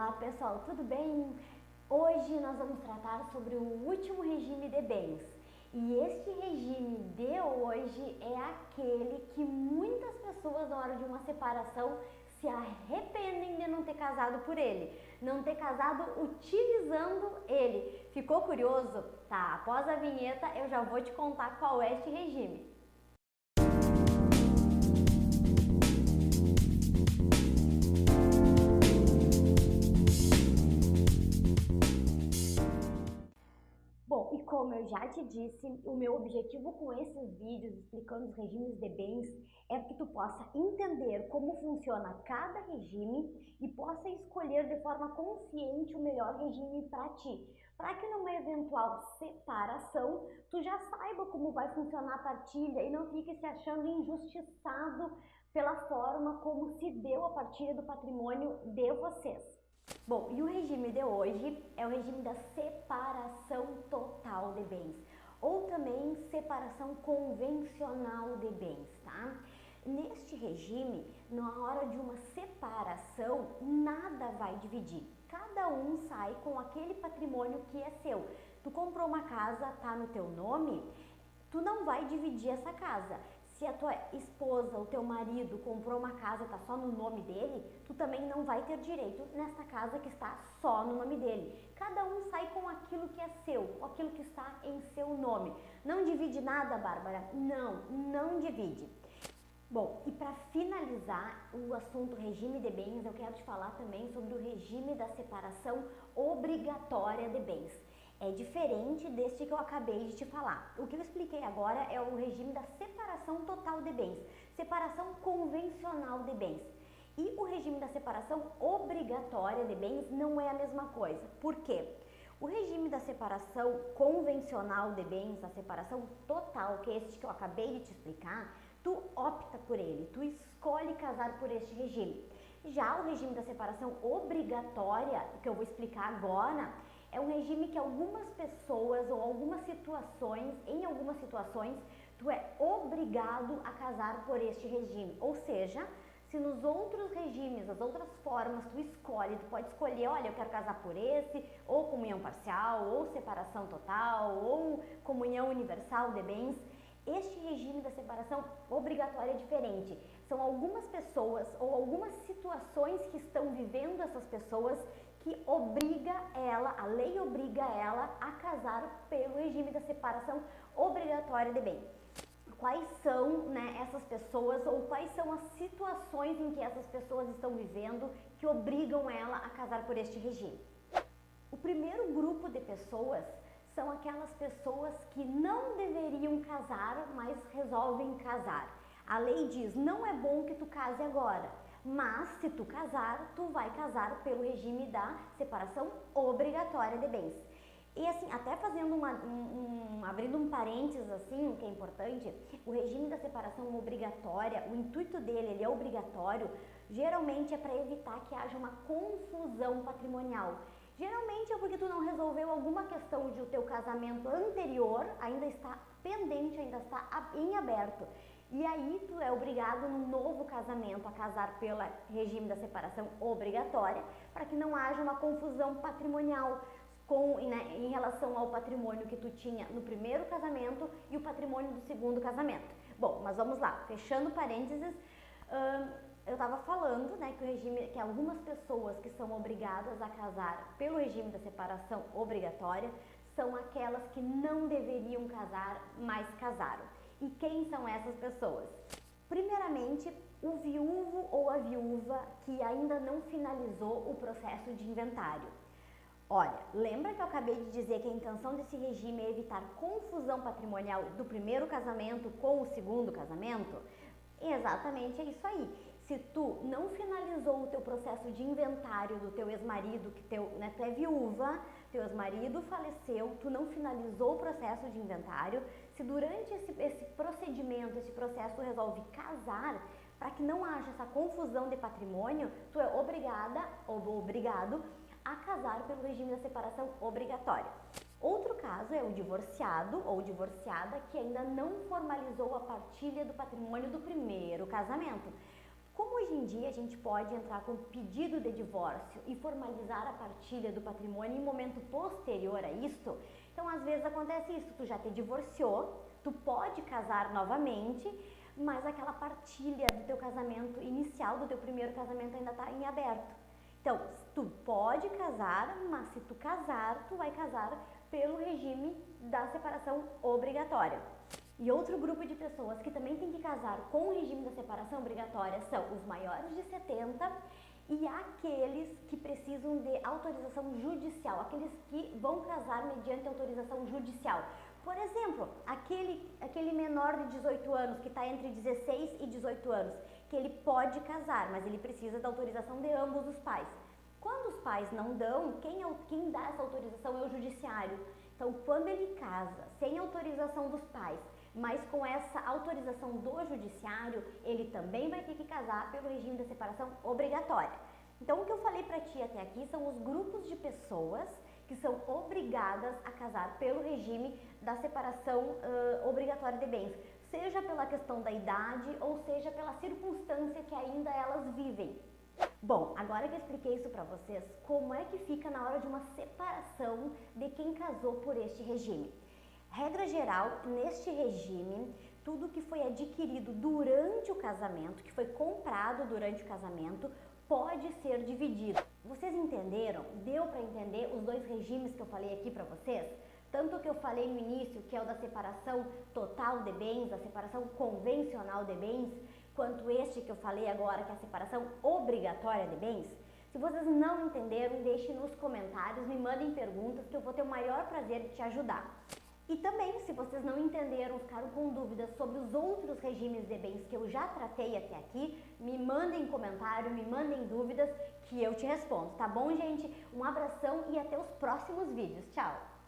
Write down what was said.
Olá pessoal, tudo bem? Hoje nós vamos tratar sobre o último regime de bens. E este regime de hoje é aquele que muitas pessoas na hora de uma separação se arrependem de não ter casado por ele, não ter casado utilizando ele. Ficou curioso? Tá, após a vinheta eu já vou te contar qual é este regime. Bom, e como eu já te disse, o meu objetivo com esses vídeos explicando os regimes de bens é que tu possa entender como funciona cada regime e possa escolher de forma consciente o melhor regime para ti, para que numa eventual separação tu já saiba como vai funcionar a partilha e não fique se achando injustiçado pela forma como se deu a partilha do patrimônio de vocês. Bom, e o regime de hoje é o regime da separação total de bens, ou também separação convencional de bens, tá? Neste regime, na hora de uma separação, nada vai dividir. Cada um sai com aquele patrimônio que é seu. Tu comprou uma casa, tá no teu nome, tu não vai dividir essa casa. Se a tua esposa, o teu marido comprou uma casa, tá só no nome dele, tu também não vai ter direito nessa casa que está só no nome dele. Cada um sai com aquilo que é seu, com aquilo que está em seu nome. Não divide nada, Bárbara? Não divide. Bom, e para finalizar o assunto regime de bens, eu quero te falar também sobre o regime da separação obrigatória de bens. É diferente deste que eu acabei de te falar. O que eu expliquei agora é o regime da separação total de bens, separação convencional de bens. E o regime da separação obrigatória de bens não é a mesma coisa. Por quê? O regime da separação convencional de bens, a separação total, que é este que eu acabei de te explicar, tu opta por ele, tu escolhe casar por este regime. Já o regime da separação obrigatória, que eu vou explicar agora, é um regime que algumas pessoas ou algumas situações, em algumas situações, tu é obrigado a casar por este regime. Ou seja, se nos outros regimes, as outras formas, tu pode escolher, olha, eu quero casar por esse, ou comunhão parcial, ou separação total, ou comunhão universal de bens. Este regime da separação obrigatória é diferente. São algumas pessoas ou algumas situações que estão vivendo essas pessoas que obriga ela, a lei obriga ela a casar pelo regime da separação obrigatória de bens. Quais são, essas pessoas ou quais são as situações em que essas pessoas estão vivendo que obrigam ela a casar por este regime? O primeiro grupo de pessoas são aquelas pessoas que não deveriam casar, mas resolvem casar. A lei diz, não é bom que tu case agora, mas se tu casar, tu vai casar pelo regime da separação obrigatória de bens. E assim, até fazendo abrindo um parênteses assim, que é importante, o regime da separação obrigatória, o intuito dele, ele é obrigatório, geralmente é para evitar que haja uma confusão patrimonial. Geralmente é porque tu não resolveu alguma questão de o teu casamento anterior, ainda está pendente, ainda está em aberto. E aí tu é obrigado num novo casamento a casar pelo regime da separação obrigatória, para que não haja uma confusão patrimonial em relação ao patrimônio que tu tinha no primeiro casamento e o patrimônio do segundo casamento. Bom, mas vamos lá, fechando parênteses, eu estava falando que algumas pessoas que são obrigadas a casar pelo regime da separação obrigatória são aquelas que não deveriam casar, mas casaram. E quem são essas pessoas? Primeiramente, o viúvo ou a viúva que ainda não finalizou o processo de inventário. Olha, lembra que eu acabei de dizer que a intenção desse regime é evitar confusão patrimonial do primeiro casamento com o segundo casamento? Exatamente, é isso aí. Se tu não finalizou o teu processo de inventário do teu ex-marido, que tu é viúva, teu ex-marido faleceu, tu não finalizou o processo de inventário, se durante esse procedimento, esse processo tu resolve casar, para que não haja essa confusão de patrimônio, tu é obrigada ou obrigado a casar pelo regime da separação obrigatória. Outro caso é o divorciado ou divorciada que ainda não formalizou a partilha do patrimônio do primeiro casamento. Como hoje em dia a gente pode entrar com pedido de divórcio e formalizar a partilha do patrimônio em momento posterior a isto, então às vezes acontece isso, tu já te divorciou, tu pode casar novamente, mas aquela partilha do teu casamento inicial, do teu primeiro casamento ainda está em aberto. Então, tu pode casar, mas se tu casar, tu vai casar pelo regime da separação obrigatória. E outro grupo de pessoas que também tem que casar com o regime da separação obrigatória são os maiores de 70 e aqueles que precisam de autorização judicial, aqueles que vão casar mediante autorização judicial. Por exemplo, aquele menor de 18 anos que está entre 16 e 18 anos, que ele pode casar, mas ele precisa da autorização de ambos os pais. Quando os pais não dão, quem dá essa autorização é o judiciário. Então, quando ele casa sem autorização dos pais, mas com essa autorização do judiciário, ele também vai ter que casar pelo regime da separação obrigatória. Então, o que eu falei para ti até aqui são os grupos de pessoas que são obrigadas a casar pelo regime da separação obrigatória de bens, seja pela questão da idade ou seja pela circunstância que ainda elas vivem. Bom, agora que eu expliquei isso para vocês, como é que fica na hora de uma separação de quem casou por este regime? Regra geral, neste regime, tudo que foi adquirido durante o casamento, que foi comprado durante o casamento, pode ser dividido. Vocês entenderam? Deu para entender os dois regimes que eu falei aqui para vocês? Tanto o que eu falei no início, que é o da separação total de bens, da separação convencional de bens, quanto este que eu falei agora, que é a separação obrigatória de bens. Se vocês não entenderam, deixem nos comentários, me mandem perguntas que eu vou ter o maior prazer de te ajudar. E também, se vocês não entenderam, ficaram com dúvidas sobre os outros regimes de bens que eu já tratei até aqui, me mandem comentário, me mandem dúvidas que eu te respondo, tá bom, gente? Um abração e até os próximos vídeos. Tchau!